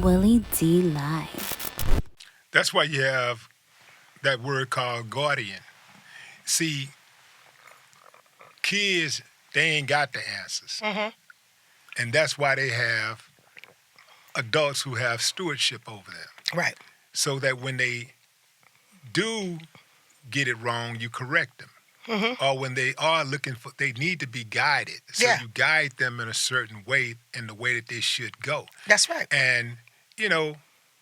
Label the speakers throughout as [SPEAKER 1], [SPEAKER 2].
[SPEAKER 1] Willie D Live.
[SPEAKER 2] That's why you have that word called guardian. See, kids, they ain't got the answers.
[SPEAKER 3] Mm-hmm.
[SPEAKER 2] And that's why they have adults who have stewardship over them.
[SPEAKER 3] Right.
[SPEAKER 2] So that when they do get it wrong, you correct them.
[SPEAKER 3] Mm-hmm.
[SPEAKER 2] Or when they are looking for, they need to be guided. So
[SPEAKER 3] Yeah.
[SPEAKER 2] you guide them in a certain way, in the way that they should go.
[SPEAKER 3] That's right.
[SPEAKER 2] And,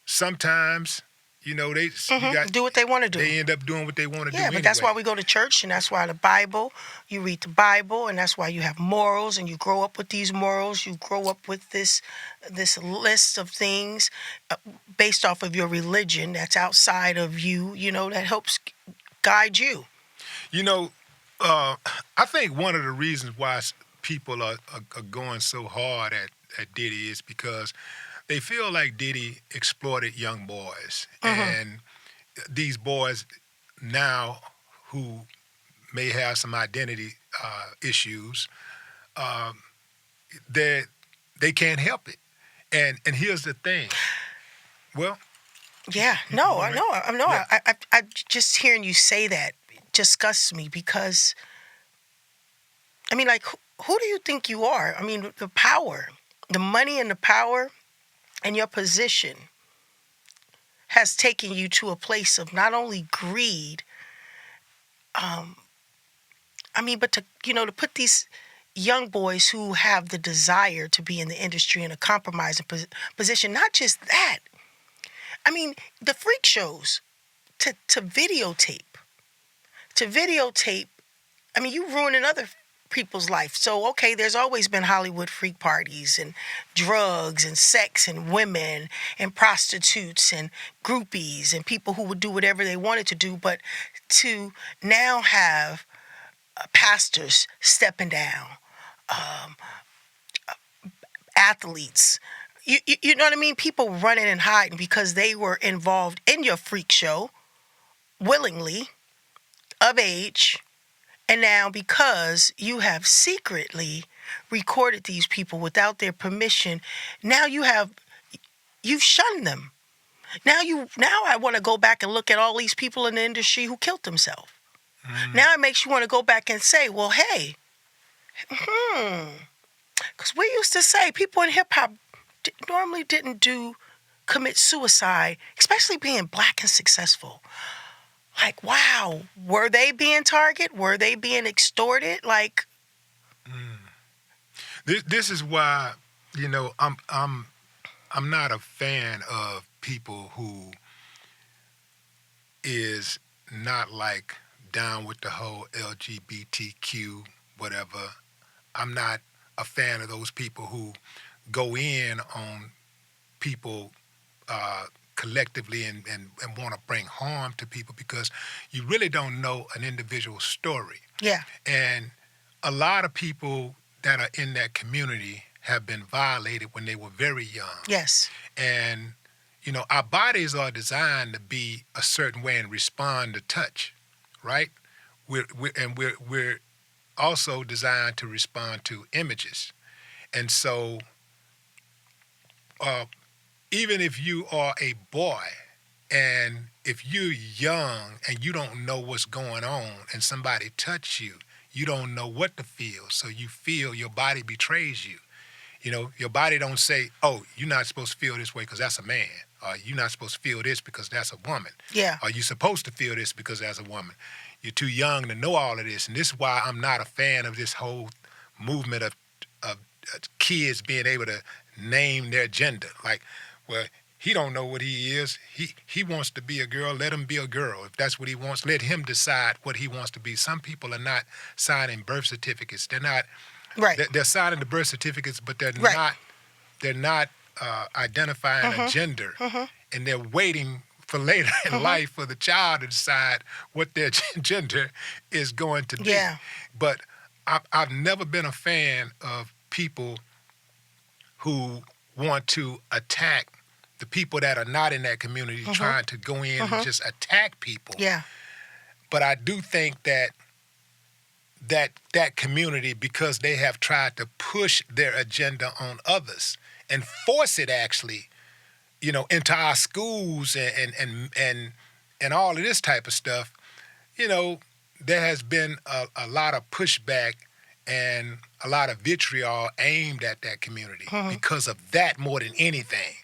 [SPEAKER 2] sometimes, they
[SPEAKER 3] Do what they want to do.
[SPEAKER 2] they end up doing what they want to do
[SPEAKER 3] Yeah, but
[SPEAKER 2] anyway.
[SPEAKER 3] that's why we go to church, and that's why the Bible, you read the Bible, and that's why you have morals, and you grow up with these morals. You grow up with this list of things based off of your religion that's outside of you, that helps guide you.
[SPEAKER 2] I think one of the reasons why people are going so hard at Diddy is because they feel like Diddy exploited young boys. And these boys now who may have some identity issues, they can't help it. And here's the thing. Well,
[SPEAKER 3] Yeah, no, I know.
[SPEAKER 2] Yeah.
[SPEAKER 3] I just hearing you say that disgusts me because, who do you think you are? The power, the money and the power and your position has taken you to a place of not only greed, but to put these young boys who have the desire to be in the industry in a compromising position. Not just that. The freak shows to videotape. You ruining other people's life. So, okay, there's always been Hollywood freak parties and drugs and sex and women and prostitutes and groupies and people who would do whatever they wanted to do. But to now have pastors stepping down, athletes, you know what I mean? People running and hiding because they were involved in your freak show willingly, of age, and now because you have secretly recorded these people without their permission, now you've shunned them. Now I want to go back and look at all these people in the industry who killed themselves. Now it makes you want to go back and say, well, hey, because we used to say people in hip hop normally didn't commit suicide, especially being black and successful. Like, wow, were they being targeted? Were they being extorted? Like,
[SPEAKER 2] this is why I'm not a fan of people who is not like down with the whole LGBTQ whatever. I'm not a fan of those people who go in on people collectively and want to bring harm to people because you really don't know an individual story.
[SPEAKER 3] yeah,
[SPEAKER 2] And a lot of people that are in that community have been violated when they were very young.
[SPEAKER 3] yes,
[SPEAKER 2] And, our bodies are designed to be a certain way and respond to touch, right? We're also designed to respond to images. And so even if you are a boy and if you're young and you don't know what's going on and somebody touch you, you don't know what to feel. So you feel your body betrays you. Your body don't say, oh, you're not supposed to feel this way because that's a man. Or you're not supposed to feel this because that's a woman.
[SPEAKER 3] yeah,
[SPEAKER 2] Or you're supposed to feel this because that's a woman. You're too young to know all of this. And this is why I'm not a fan of this whole movement of kids being able to name their gender. Like, well, he don't know what he is. He wants to be a girl. Let him be a girl. If that's what he wants, let him decide what he wants to be. Some people are not signing birth certificates. They're not.
[SPEAKER 3] right,
[SPEAKER 2] They're signing the birth certificates, but they're
[SPEAKER 3] Right.
[SPEAKER 2] not. They're not identifying a gender, and they're waiting for later in life for the child to decide what their gender is going to be.
[SPEAKER 3] Yeah.
[SPEAKER 2] But I've never been a fan of people who want to attack the people that are not in that community, trying to go in and just attack people.
[SPEAKER 3] yeah,
[SPEAKER 2] But I do think that community, because they have tried to push their agenda on others and force it actually into our schools and all of this type of stuff, there has been a lot of pushback and a lot of vitriol aimed at that community because of that more than anything.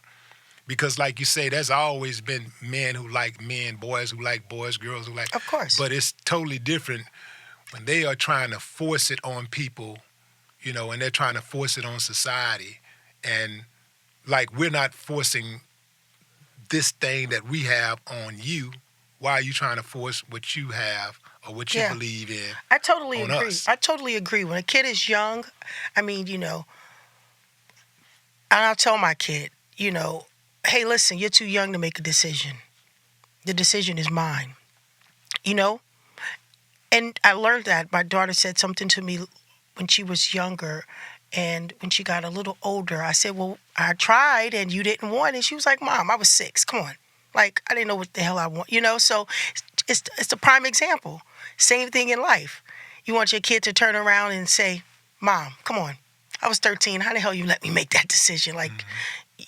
[SPEAKER 2] Because, like you say, there's always been men who like men, boys who like boys, girls who like.
[SPEAKER 3] Of course.
[SPEAKER 2] But it's totally different when they are trying to force it on people, and they're trying to force it on society. And, like, we're not forcing this thing that we have on you. Why are you trying to force what you have or what you believe in?
[SPEAKER 3] I totally
[SPEAKER 2] on
[SPEAKER 3] agree.
[SPEAKER 2] us?
[SPEAKER 3] I totally agree. When a kid is young, I mean, and I'll tell my kid, hey, listen, you're too young to make a decision. The decision is mine. And I learned that. My daughter said something to me when she was younger, and when she got a little older, I said, well, I tried and you didn't want it. She was like, Mom, I was 6. Come on. Like, I didn't know what the hell I want, So it's a prime example. Same thing in life. You want your kid to turn around and say, Mom, come on. I was 13. How the hell you let me make that decision? Like,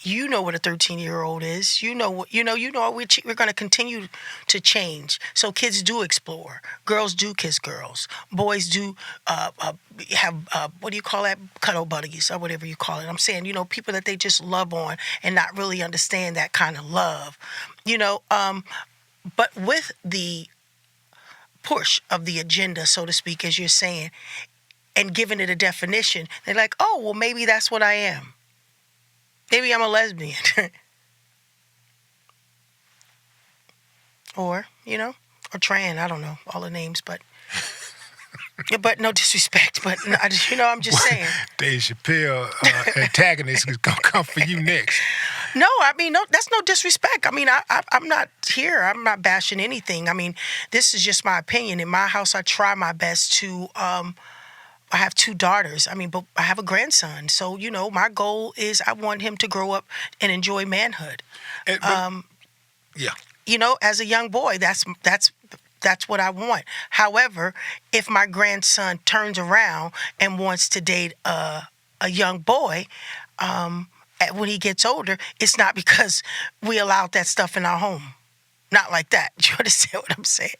[SPEAKER 3] you know what a 13-year-old is. We're going to continue to change. So kids do explore. Girls do kiss girls. Boys do have, what do you call that? Cuddle buddies or whatever you call it. I'm saying, people that they just love on and not really understand that kind of love. But with the push of the agenda, so to speak, as you're saying, and giving it a definition, they're like, oh, well, maybe that's what I am. Maybe I'm a lesbian. Or trans, I don't know all the names, but no disrespect, but I'm just saying.
[SPEAKER 2] Dave Chappelle antagonist is going to come for you next.
[SPEAKER 3] No, I mean, no, that's no disrespect. I mean, I'm not here. I'm not bashing anything. I mean, this is just my opinion. In my house, I try my best to, I have 2 daughters. I mean, but I have a grandson. So, my goal is I want him to grow up and enjoy manhood.
[SPEAKER 2] Yeah.
[SPEAKER 3] As a young boy, that's what I want. However, if my grandson turns around and wants to date a young boy, when he gets older, it's not because we allowed that stuff in our home. Not like that. Do you understand what I'm saying?